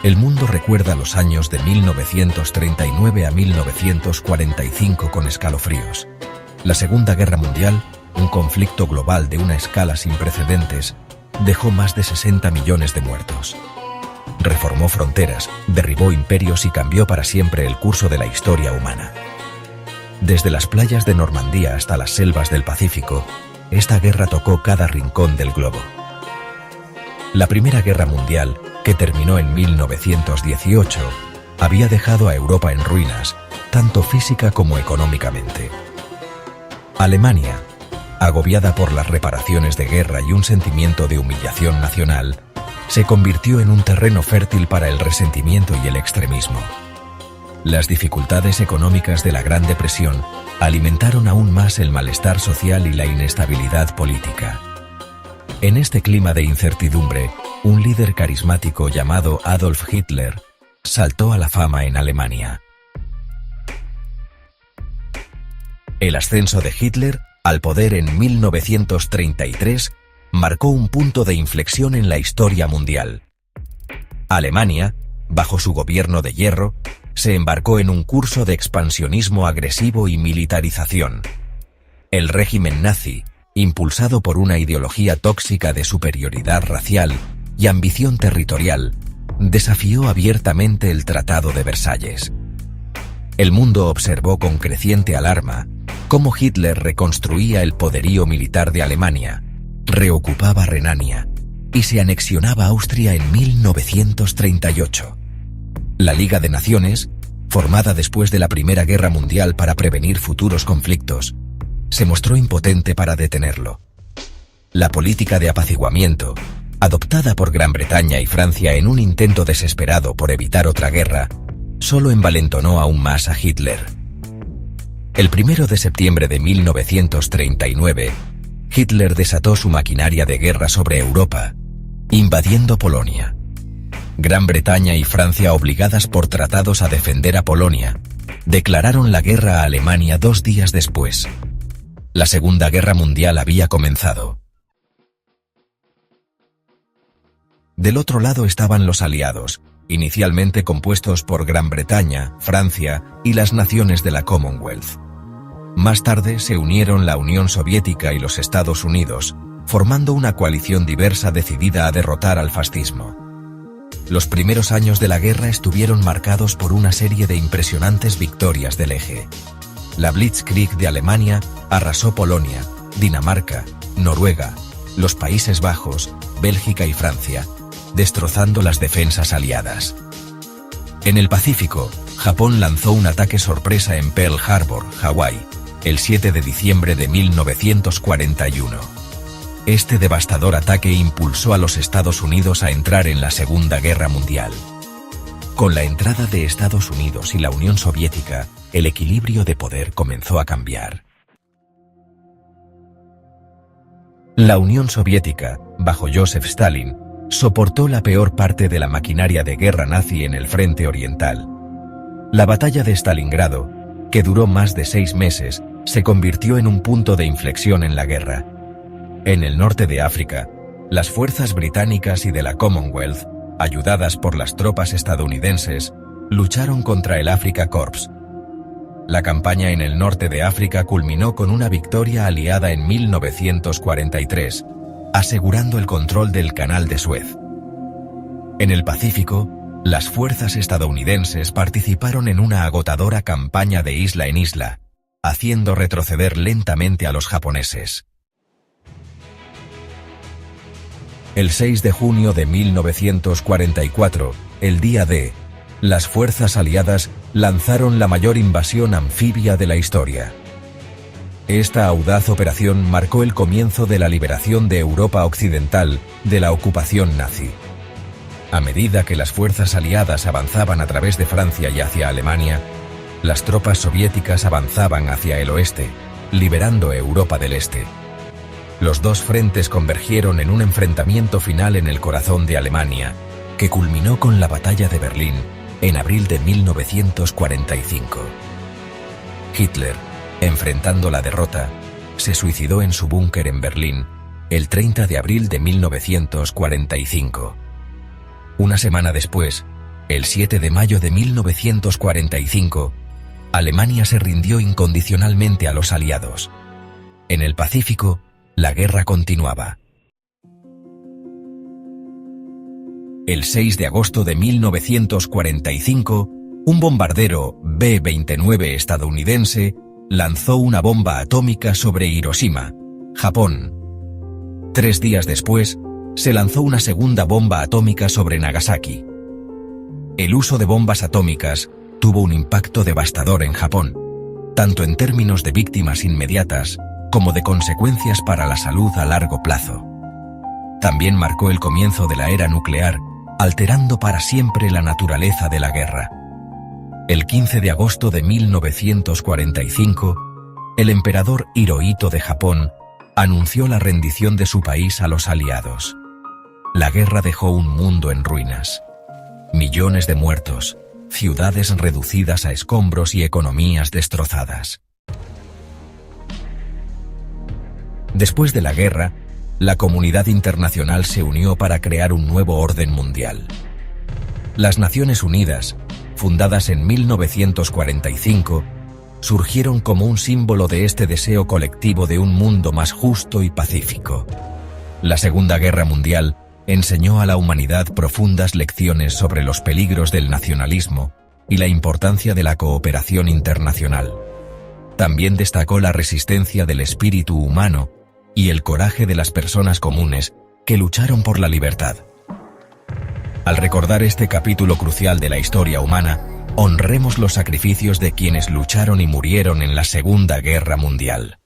El mundo recuerda los años de 1939 a 1945 con escalofríos. La Segunda Guerra Mundial, un conflicto global de una escala sin precedentes, dejó más de 60 millones de muertos. Reformó fronteras, derribó imperios y cambió para siempre el curso de la historia humana. Desde las playas de Normandía hasta las selvas del Pacífico, esta guerra tocó cada rincón del globo. La Primera Guerra Mundial, que terminó en 1918, había dejado a Europa en ruinas, tanto física como económicamente. Alemania, agobiada por las reparaciones de guerra y un sentimiento de humillación nacional, se convirtió en un terreno fértil para el resentimiento y el extremismo. Las dificultades económicas de la Gran Depresión alimentaron aún más el malestar social y la inestabilidad política. En este clima de incertidumbre, un líder carismático llamado Adolf Hitler saltó a la fama en Alemania. El ascenso de Hitler al poder en 1933 marcó un punto de inflexión en la historia mundial. Alemania, bajo su gobierno de hierro, se embarcó en un curso de expansionismo agresivo y militarización. El régimen nazi, impulsado por una ideología tóxica de superioridad racial y ambición territorial, desafió abiertamente el Tratado de Versalles. El mundo observó con creciente alarma cómo Hitler reconstruía el poderío militar de Alemania, reocupaba Renania y se anexionaba Austria en 1938. La Liga de Naciones, formada después de la Primera Guerra Mundial para prevenir futuros conflictos, se mostró impotente para detenerlo. La política de apaciguamiento, adoptada por Gran Bretaña y Francia en un intento desesperado por evitar otra guerra, solo envalentonó aún más a Hitler. El 1 de septiembre de 1939, Hitler desató su maquinaria de guerra sobre Europa, invadiendo Polonia. Gran Bretaña y Francia, obligadas por tratados a defender a Polonia, declararon la guerra a Alemania 2 días después. La Segunda Guerra Mundial había comenzado. Del otro lado estaban los aliados, inicialmente compuestos por Gran Bretaña, Francia y las naciones de la Commonwealth. Más tarde se unieron la Unión Soviética y los Estados Unidos, formando una coalición diversa decidida a derrotar al fascismo. Los primeros años de la guerra estuvieron marcados por una serie de impresionantes victorias del eje. La Blitzkrieg de Alemania arrasó Polonia, Dinamarca, Noruega, los Países Bajos, Bélgica y Francia, destrozando las defensas aliadas. En el Pacífico, Japón lanzó un ataque sorpresa en Pearl Harbor, Hawái, el 7 de diciembre de 1941. Este devastador ataque impulsó a los Estados Unidos a entrar en la Segunda Guerra Mundial. Con la entrada de Estados Unidos y la Unión Soviética, el equilibrio de poder comenzó a cambiar. La Unión Soviética, bajo Joseph Stalin, soportó la peor parte de la maquinaria de guerra nazi en el frente oriental. La batalla de Stalingrado, que duró más de 6 meses, se convirtió en un punto de inflexión en la guerra. En el norte de África, las fuerzas británicas y de la Commonwealth, ayudadas por las tropas estadounidenses, lucharon contra el Afrika Korps. La campaña en el norte de África culminó con una victoria aliada en 1943, asegurando el control del Canal de Suez. En el Pacífico, las fuerzas estadounidenses participaron en una agotadora campaña de isla en isla, haciendo retroceder lentamente a los japoneses. El 6 de junio de 1944, el día D, las fuerzas aliadas lanzaron la mayor invasión anfibia de la historia. Esta audaz operación marcó el comienzo de la liberación de Europa Occidental de la ocupación nazi. A medida que las fuerzas aliadas avanzaban a través de Francia y hacia Alemania, las tropas soviéticas avanzaban hacia el oeste, liberando Europa del Este. Los dos frentes convergieron en un enfrentamiento final en el corazón de Alemania, que culminó con la Batalla de Berlín en abril de 1945. Hitler, enfrentando la derrota, se suicidó en su búnker en Berlín el 30 de abril de 1945. Una semana después, El 7 de mayo de 1945, Alemania se rindió incondicionalmente a los aliados. En el Pacífico, la guerra continuaba. El 6 de agosto de 1945, un bombardero B-29 estadounidense lanzó una bomba atómica sobre Hiroshima, Japón. 3 días después, se lanzó una segunda bomba atómica sobre Nagasaki. El uso de bombas atómicas tuvo un impacto devastador en Japón, tanto en términos de víctimas inmediatas como de consecuencias para la salud a largo plazo. También marcó el comienzo de la era nuclear, alterando para siempre la naturaleza de la guerra. El 15 de agosto de 1945, el emperador Hirohito de Japón anunció la rendición de su país a los aliados. La guerra dejó un mundo en ruinas. Millones de muertos, ciudades reducidas a escombros y economías destrozadas. Después de la guerra, la comunidad internacional se unió para crear un nuevo orden mundial. Las Naciones Unidas, fundadas en 1945, surgieron como un símbolo de este deseo colectivo de un mundo más justo y pacífico. La Segunda Guerra Mundial enseñó a la humanidad profundas lecciones sobre los peligros del nacionalismo y la importancia de la cooperación internacional. También destacó la resistencia del espíritu humano y el coraje de las personas comunes que lucharon por la libertad. Al recordar este capítulo crucial de la historia humana, honremos los sacrificios de quienes lucharon y murieron en la Segunda Guerra Mundial.